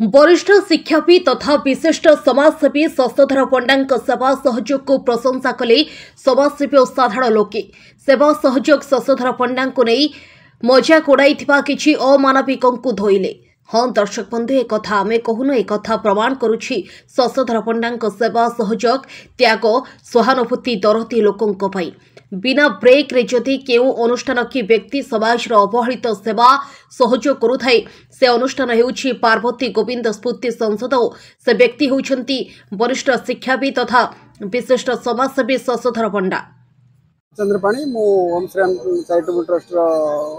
वरिष्ठ शिक्षाविद तथा विशिष्ट समाजसेवी शशधर पंडा सेवा सहयोग को प्रशंसा कले समाजसेवी और साधारण लोके। सेवा सहयोग शशधर पंडा नहीं मजाक उड़ाई किसी अमानविकों को धोइले। हाँ दर्शक बंधु एक कथा आम कहूनु एक कथा प्रमाण करुछि शशधर पंडा सेवा सहयोग त्याग सहानुभूति दरदी लोकों पाई। बिना ब्रेक रे जदि केउ अनुष्ठान कि व्यक्ति समाज अवहेलित सेवा सहयोग करुथाए से अनुष्ठान हेउछि पार्वती गोविंद स्फूर्ति संसद। से व्यक्ति होउछंती वरिष्ठ शिक्षाविद तथा विशिष्ट समाजसेवी शशधर पंडा। चंद्रपाणी मु ओम श्री चैरिटेबल ट्रस्ट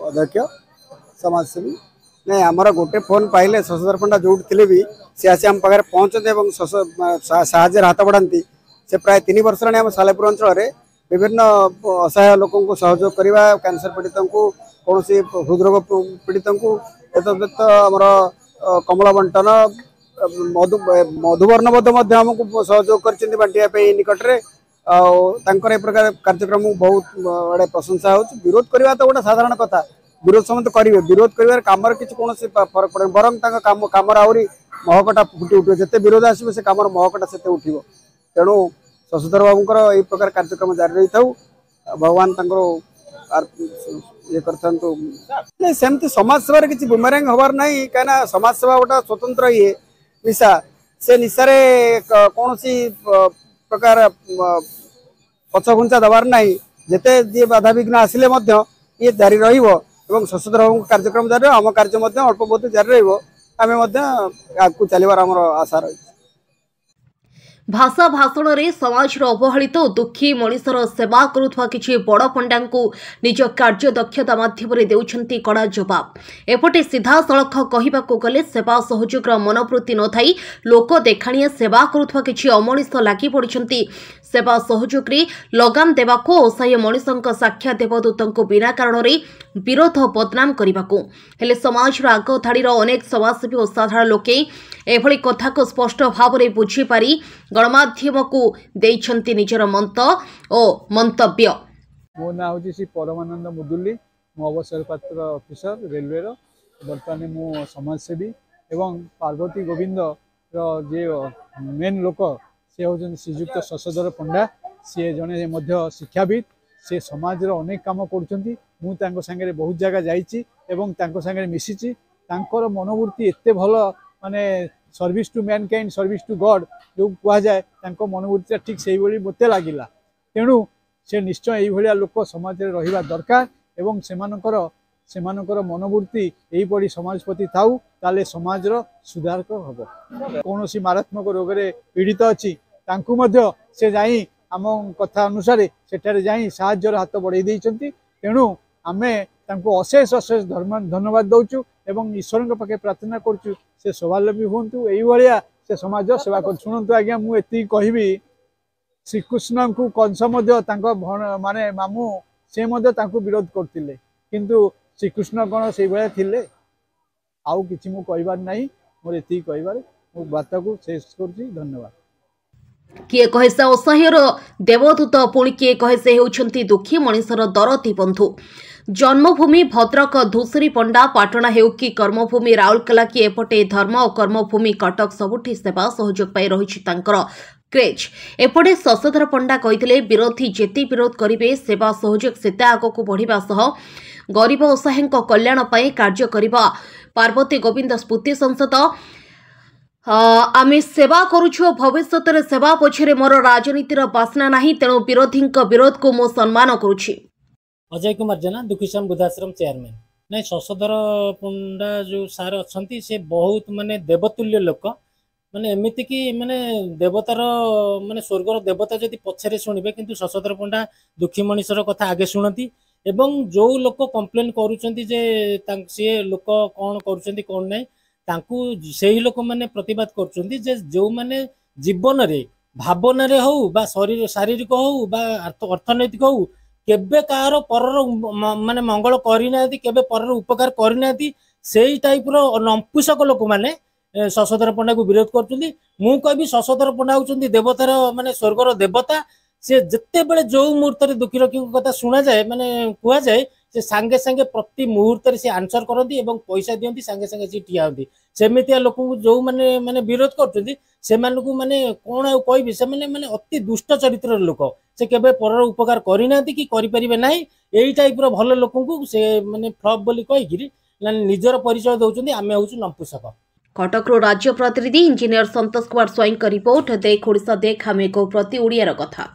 अध्यक्ष समाजसेवी नहीं आमर गोटे फोन पाइले शशधर पंडा जोट थे भी सी आसी आम पाखे पहुँचते साहाଯ୍ୟ हाथ बढ़ाती से प्राय 3 वर्ष आम सालेपुर अंचल विभिन्न असहाय लोक सहयोग करवा कैंसर पीड़ित को कौन हृदरोग पीड़ित को आमर कमला बंटन मधुवर्ण आमको सहयोग कर बांटिया निकट में प्रकार कार्यक्रम बहुत बड़े प्रशंसा हो। विरोध करवा तो गोटे साधारण कथा, विरोध समस्त करेंगे, विरोध कर कम किसी कौन फरक पड़े बर कम आहरी महकटा फुटी उठे जिते विरोध आसो से कम महकटा से उठो। तेणु शशधर बाबूर यही प्रकार कार्यक्रम जारी रही था। भगवान ये कर सेमती समाज सेवार किसी बुमेरांग हबार ना कहीं समाज सेवा गोटा स्वतंत्र ये निशा से निशारे कौन प्रकार पछघुंचा दबार ना जिते जी बाधा विघ्न आसिले ये जारी रही शशधर बाबू कार्यक्रम जारी आम कार्य अल्प बहुत जारी रही चलवार आम आशा रही। भाषा भाषण में समाज अवहेलित और दुखी मनिषर सेवा करुवा किसी बड़ पंडा को निज कार्य दक्षता माध्यम देउछंती कड़ा जवाब। एपटे सीधा सड़क कहवाक गले सेवा सहयोग मनोवृत्ति न थाई लोक देखाणिया सेवा करुवा किसी अमनिष लगी पड़ती। सेवा सहयोग लगाम देवाको असहाय मनिषों साक्षा देवदूतों बिना कारण विरोध बदनाम करने समाज आग धाड़ी अनेक समाजसेवी और साधारण लोके एभली कथा को स्पष्ट भाव में बुझीपारी गणमाध्यम को देइछंती निजर मंत और मंतव्य। मो ना हूँ श्री परमानंद मुदुल्ली, मो अवसरपात्र ऑफिसर रेलवे बर्तमान मो समाजसेवी एवं पार्वती गोविंद जे मेन लोक से हूँ श्रीजुक्त शशधर पंडा। सी जड़े शिक्षाविद, से समाज अनेक काम कर सांगे बहुत जगह जाइए सांगे मिसी मनोवृत्ति एत भल माने service to mankind service to God जो कह जाए मनोवृत्ति ठीक से मत लगिला। तेणु से निश्चय ये लोक समाज में रहा दरकार एवं सेमानकर मनोवृत्ति यहीपरि समाज प्रति थाउ ताले समाज सुधार हम। कौन मारात्मक रोग पीड़ित अच्छी से जाई आम कथा अनुसार सेठारे जाई साहाय्यर हाथ बढ़ाई देइछंती। तेणु आमे तांको अशेष अशेष धन्यवाद दौचु एवं ईश्वर पाखे प्रार्थना करुचु से स्वावलंबी हूँ यही से समाज सेवा कर। शुणु आज्ञा मुझे कहबी श्रीकृष्ण को कंस माने मामू से विरोध करते किंतु श्रीकृष्ण कौन से भाया थिले आउ किसी मु कहबार नहीं। मोर एति कहबार मो बार्ता को शेष करुछि। धन्यवाद। किए कहे से असहायर देवदूत पुणी किए कहे से होउछंती दुखी मनिषर दरदी बंधु। जन्मभूमि भद्रक धूसरी पंडा पाटना हेउ कि कर्मभूमि राउरकेला कि एपटे धर्म और कर्मभूमि कटक सबुठी सेवा सहयोग पाई रही क्रेज। एपटे शशधर पंडा कहिथिले विरोधी जेते विरोध करिवे सेवा सहयोग सेते आगको बढ़िबा सह गरीब असहायଙ୍କ कल्याण पाई कार्य करिबा। पार्वती गोविंद स्फूर्ति संसद आमे सेवा करुछु भविष्य रे सेवा पछरे मोर राजनीतिर बासना नाही तेणु विरोधी विरोध को मो सम्मान करुछि। अजय कुमार जेना दुखीश्याम बुद्धाश्रम चेयरमैन। नहीं शशधर पंडा जो सार अच्छी से बहुत माने देवतुल्य लोक माने एमिति कि माने देवतार माने स्वर्गर देवता जदि पछरे शुणिबे किंतु शशधर पंडा दुखी मनिषर कथा आगे शुणती एवं जो लोक कंप्लेन करूछंती जे सी लोक कौन करूछंती कौन नहीं तांकू सेही लोक माने प्रतिवाद करूछंती जे जो माने जीवन रे भावना रे हो बा शरीर शारीरिक हो बा अर्थनैतिक हो केबे कार परर माने मंगल करना केबे परर उपकार करना से टाइप नंपुषक लोक माने शशधर पंडा को विरोध कर। मु कहबी शशधर पंडा होउछंती देवतार माने स्वर्गर देवता। से जिते बड़े जो मुहूर्त दुखी रखी कथा शुणा जाए माने कह जाए से सांगे सांगे प्रति मुहूर्त से आंसर करती पैसा दिखती सांगे सांगे सी ठिया होती सेमितिया लोक जो माने माने विरोध करते से माने कौन आ कहबी से माने अति दुष्ट चरित्र लोक से केबे परर उपकार करना कि करें ना यही टाइप भल लोक से माने फ्लॉप बोली कहीकि निजर परिचय दौरान आम हूँ नपुंसक। कटकरू राज्य प्रतिनिधि इंजीनियर संतोष कुमार स्वाईं का रिपोर्ट देख ओडिशा देख आम एक प्रति ओडियार कथा।